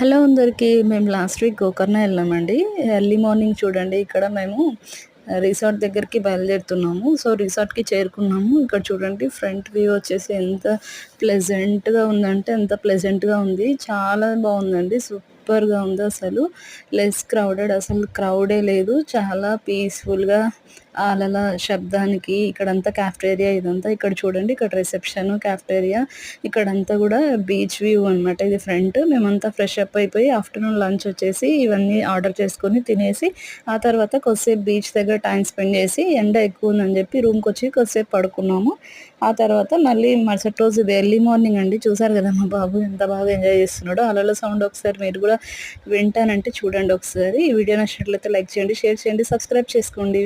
Hello అందరికీ. మేము last week Gokarna వెళ్ళామండి. ఎర్లీ మార్నింగ్ చూడండి, ఇక్కడ మేము రిసార్ట్ దగ్గరికి బయలుదేరుతున్నాము. సో రిసార్ట్కి చేరుకున్నాము. ఇక్కడ చూడండి, ఫ్రంట్ వ్యూ వచ్చేసి ఎంత ప్లెజెంట్గా ఉందంటే అంత ప్లెజెంట్గా ఉంది. చాలా బాగుందండి, సూపర్గా ఉంది. అసలు లెస్ క్రౌడెడ్, అసలు క్రౌడే లేదు. చాలా పీస్ఫుల్గా అలల శబ్దానికి ఇక్కడంతా క్యాఫ్టేరియా, ఇదంతా ఇక్కడ చూడండి, ఇక్కడ రిసెప్షన్, క్యాఫ్టేరియా, ఇక్కడంతా కూడా బీచ్ వ్యూ అనమాట. ఇది ఫ్రంట్. మేమంతా ఫ్రెష్ అప్ అయిపోయి ఆఫ్టర్నూన్ లంచ్ వచ్చేసి ఇవన్నీ ఆర్డర్ చేసుకొని తినేసి ఆ తర్వాత కొద్దిసేపు బీచ్ దగ్గర టైం స్పెండ్ చేసి, ఎండ ఎక్కువ ఉందని చెప్పి రూమ్కి వచ్చి కొద్దిసేపు పడుకున్నాము. ఆ తర్వాత మళ్ళీ మరుసటి రోజు ఇది ఎర్లీ మార్నింగ్ అండి. చూసారు కదా మా బాబు ఎంత బాగా ఎంజాయ్ చేస్తున్నాడో. అలల సౌండ్ ఒకసారి మీరు కూడా వింటానంటే చూడండి ఒకసారి. ఈ వీడియో నచ్చినట్లయితే లైక్ చేయండి, షేర్ చేయండి, సబ్స్క్రైబ్ చేసుకోండి.